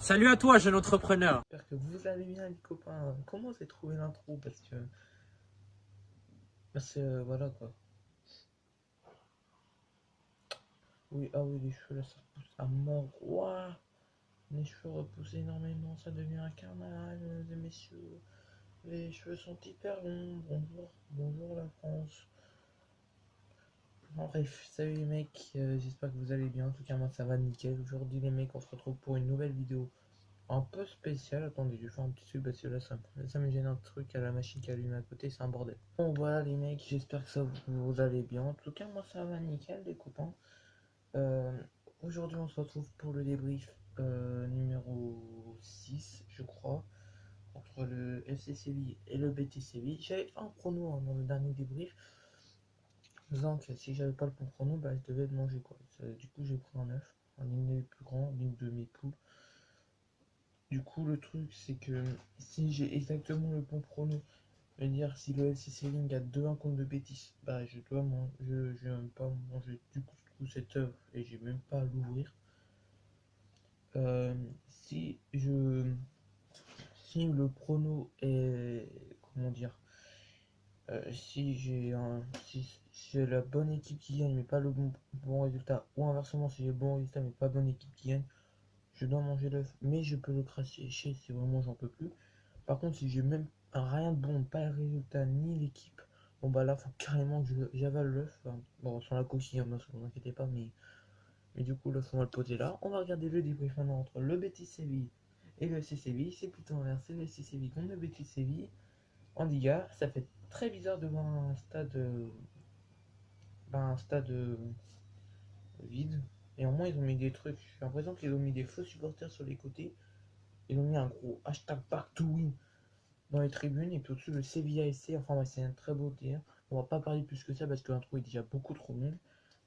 Salut à toi, jeune entrepreneur. J'espère que vous allez bien les copains. Comment vous avez trouvé l'intro? Parce que voilà quoi. Oui, ah oui, les cheveux là ça repousse à mort. Ouah, les cheveux repoussent énormément, ça devient un carnage, mesdames et messieurs. Les cheveux sont hyper longs. Bonjour, bonjour la France. En bref, salut les mecs, j'espère que vous allez bien. En tout cas, moi ça va nickel. Aujourd'hui, les mecs, on se retrouve pour une nouvelle vidéo un peu spéciale. Attendez, je vais faire un petit truc parce que là ça me gêne un truc à la machine qui allume à côté, c'est un bordel. Bon, voilà les mecs, j'espère que vous allez bien. En tout cas, moi ça va nickel, les copains. Euh, Aujourd'hui, on se retrouve pour le débrief numéro 6, je crois, entre le FC Séville et le BT Séville. J'avais fait un prono dans le dernier débrief. Disant que si j'avais pas le bon chrono, bah, je devais le manger quoi. Du coup, j'ai pris un œuf, un ligne des plus grands, ligne de mes poules. Du coup, le truc, c'est que si j'ai exactement le bon prono, je veux dire, si le FC Séville a 2-1 contre de bêtises, bah, je vais même pas manger du coup cet œuf et j'ai même pas à l'ouvrir. Euh, si je, si le prono est, comment dire, si j'ai la bonne équipe qui gagne mais pas le bon résultat, ou inversement si j'ai le bon résultat mais pas bonne équipe qui gagne, je dois manger l'œuf, mais je peux le cracher si vraiment j'en peux plus. Par contre, si j'ai même rien de bon, pas le résultat ni l'équipe, bon bah là faut carrément que j'avale l'œuf. Enfin, bon, sans la coquille, hein, ne vous inquiétez pas, mais du coup l'œuf on va le poser là. On va regarder le débrief maintenant entre le Betis Séville et le FC Séville. C'est plutôt inversé, le FC Séville contre le Betis Séville en Liga. Ça fait très bizarre de voir un stade vide. Et au moins ils ont mis des trucs. J'ai l'impression qu'ils ont mis des faux supporters sur les côtés. Ils ont mis un gros hashtag back to win dans les tribunes et puis au-dessus le Sevilla SC. Enfin ouais, c'est un très beau délire. On va pas parler plus que ça parce que l'intro est déjà beaucoup trop longue.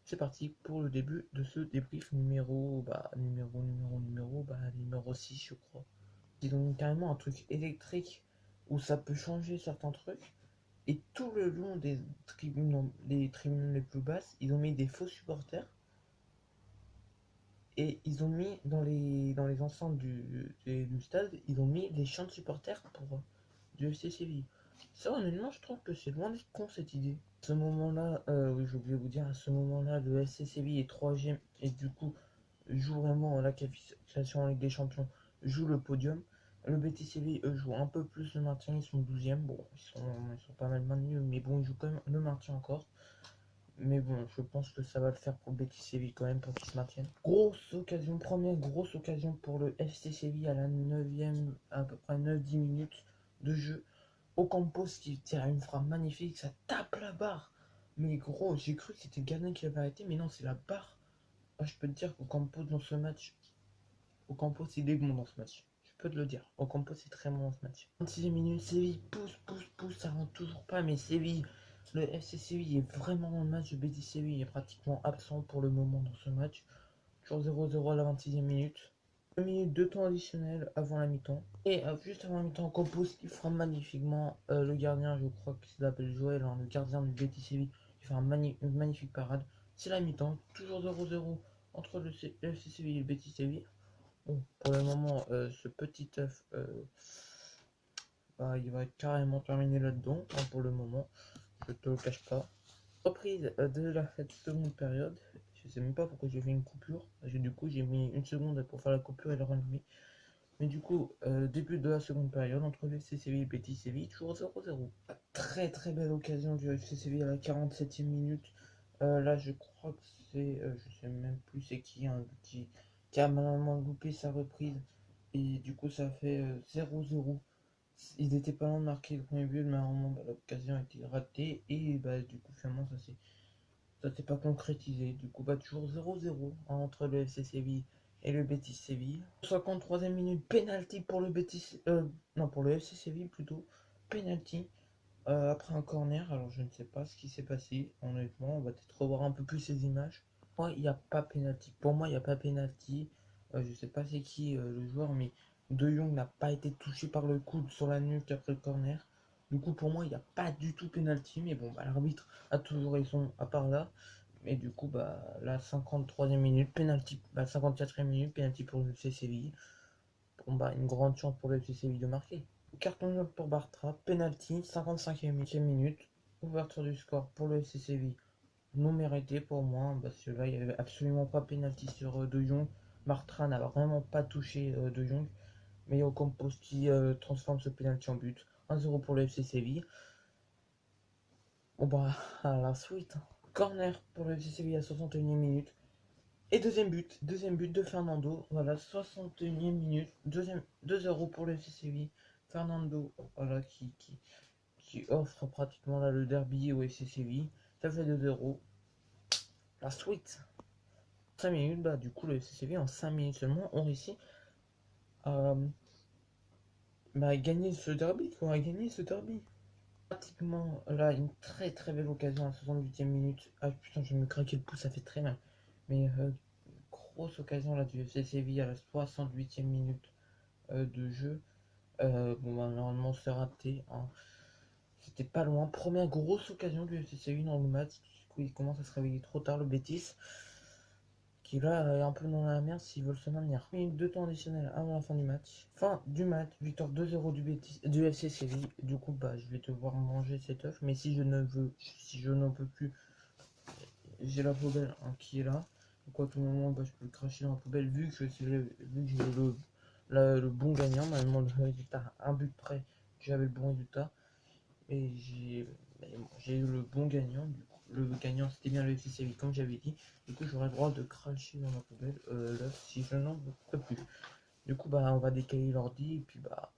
C'est parti pour le début de ce débrief numéro 6 je crois. Ils ont mis carrément un truc électrique où ça peut changer certains trucs. Et tout le long des tribunes, les plus basses, ils ont mis des faux supporters. Et ils ont mis dans les enceintes du stade, ils ont mis des chants de supporters pour du FC Séville. Ça, honnêtement, je trouve que c'est loin d'être con cette idée. À ce moment-là, oui, j'ai oublié de vous dire, à ce moment-là, le FC Séville est 3ème et du coup joue vraiment la qualification en Ligue des Champions, joue le podium. Le Betis Séville, eux, joue un peu plus le maintien, ils sont 12ème. Bon, ils sont pas mal maintenus, mais bon, ils jouent quand même le maintien encore. Mais bon, je pense que ça va le faire pour le Betis Séville quand même pour qu'ils se maintiennent. Grosse occasion, première grosse occasion pour le FC Séville à la 9ème, à peu près 9-10 minutes de jeu. Ocampos qui tire une frappe magnifique, ça tape la barre. Mais gros, j'ai cru que c'était Gana qui l'avait arrêté, mais non, c'est la barre. Ah, je peux te dire qu'Ocampos dans ce match, Ocampos il est bon dans ce match. Je peux te le dire. Ocampos est très bon dans ce match. 26 minutes, Séville pousse, ça rentre toujours pas, mais Séville, le FC Séville est vraiment dans le match. Le Betis Séville est pratiquement absent pour le moment dans ce match. Toujours 0-0 à la 26e minute. 2 minutes de temps additionnel avant la mi-temps. Et juste avant la mi-temps, Campos qui frappe magnifiquement le gardien, je crois qu'il s'appelle Joël, hein, le gardien du Betis Séville, qui fait une magnifique parade. C'est la mi-temps, toujours 0-0 entre le FC Séville et le Betis Séville. Bon, pour le moment, ce petit œuf, bah, il va être carrément terminé là-dedans, hein, pour le moment, je te le cache pas. Reprise de la seconde période. Je sais même pas pourquoi j'ai fait une coupure. Du coup, j'ai mis une seconde pour faire la coupure et le relever. Mais du coup, début de la seconde période entre le FC Séville et Betis Séville, toujours 0-0. Très très belle occasion du FC Séville à la 47e minute. Là, je crois que c'est, je sais même plus c'est qui, hein, qui a malheureusement loupé sa reprise. Et du coup, ça fait 0-0. Ils étaient pas loin de marquer le premier but, mais malheureusement, bah, l'occasion a été ratée. Et bah, du coup, finalement, ça s'est pas concrétisé. Du coup, bah, toujours 0-0 hein, entre le FC Séville et le Betis Séville. 53e minute, penalty pour le Betis, non, pour le FC Séville plutôt. Penalty après un corner. Alors, je ne sais pas ce qui s'est passé. Honnêtement, on va peut-être revoir un peu plus ces images. Moi, il n'y a pas penalty. Pour moi, il n'y a pas penalty. Je sais pas c'est qui le joueur, mais De Jong n'a pas été touché par le coude sur la nuque après le corner. Du coup, pour moi, il n'y a pas du tout penalty. Mais bon, bah, l'arbitre a toujours raison à part là. Mais du coup, bah, la 53e minute, penalty, 54e minute, penalty pour le FC Séville. bon, bah, une grande chance pour le FC Séville de marquer. Carton jaune pour Bartra, penalty, 55e minute, ouverture du score pour le FC Séville. Non mérité pour moi, parce que là il n'y avait absolument pas penalty sur De Jong. Bartra n'a vraiment pas touché De Jong, mais Ocampos qui transforme ce penalty en but. 1-0 pour le FC Séville. Bon bah, à la suite. Corner pour le FC Séville à 61e minute. Et deuxième but de Fernando. Voilà, 61e minute. 2-0 pour le FC Séville. Fernando, voilà, qui offre pratiquement là le derby au FC Séville. Ça fait 2-0. La suite. 5 minutes, bah du coup le FC Séville en 5 minutes seulement ont réussi à gagner ce derby, quoi, à gagner ce derby. Pratiquement là une très très belle occasion à 68e minute. Ah putain, je vais me craquer le pouce, ça fait très mal. Mais grosse occasion là du FC Séville à la 68e minute de jeu. Bon bah normalement c'est raté, hein. C'était pas loin. Première grosse occasion du FC Séville dans le match. Du coup il commence à se réveiller trop tard le Betis, qui là est un peu dans la merde s'ils veulent se maintenir. Minute de temps additionnel avant la fin du match. Fin du match, victoire 2-0 du FC Séville. Du coup bah je vais devoir manger cet œuf, mais si je n'en peux plus, j'ai la poubelle, hein, qui est là. Donc à tout moment bah, je peux le cracher dans la poubelle vu que j'ai le bon gagnant. Normalement le résultat à un but près, j'avais le bon résultat. Et j'ai eu le bon gagnant. Du coup, le gagnant c'était bien le FC Séville comme j'avais dit. Du coup j'aurai le droit de cracher dans ma poubelle l'œuf si je n'en peux plus. Du coup bah on va décaler l'ordi et puis bah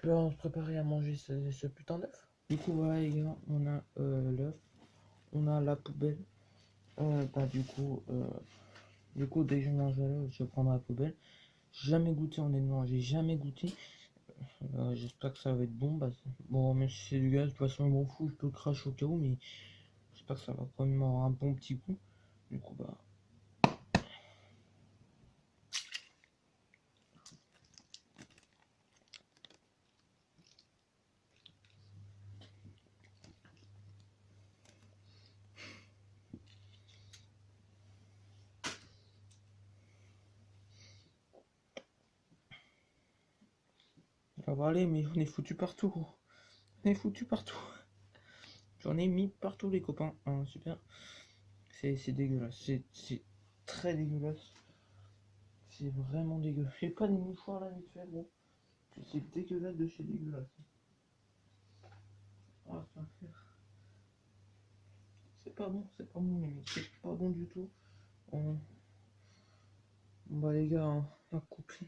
on va se préparer à manger ce putain d'œuf. Du coup voilà les gars, on a l'œuf, on a la poubelle. Du coup dès que je mange l'œuf, je prends ma poubelle. Jamais goûté honnêtement, j'ai jamais goûté. J'espère que ça va être bon. Bon, même si c'est du gaz, de toute façon, je m'en fous, je peux cracher au cas où, mais j'espère que ça va quand même avoir un bon petit coup. Du coup, bah. Ça va aller, mais j'en ai foutu partout. J'en ai foutu partout. J'en ai mis partout, les copains. Hein, super. C'est dégueulasse. C'est très dégueulasse. C'est vraiment dégueulasse. J'ai pas des mouchoirs là, vite fait, bon. C'est dégueulasse de chez dégueulasse. Ah, ça fait. C'est pas bon, les mecs. C'est pas bon du tout. Bon bah les gars, on va couper.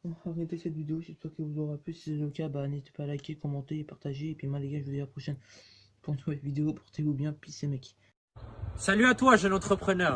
On va arrêter cette vidéo, j'espère qu'elle vous aura plu. Si c'est le cas, bah n'hésitez pas à liker, commenter et partager. Et puis moi les gars, je vous dis à la prochaine pour une nouvelle vidéo. Portez-vous bien, peace les mecs. Salut à toi, jeune entrepreneur.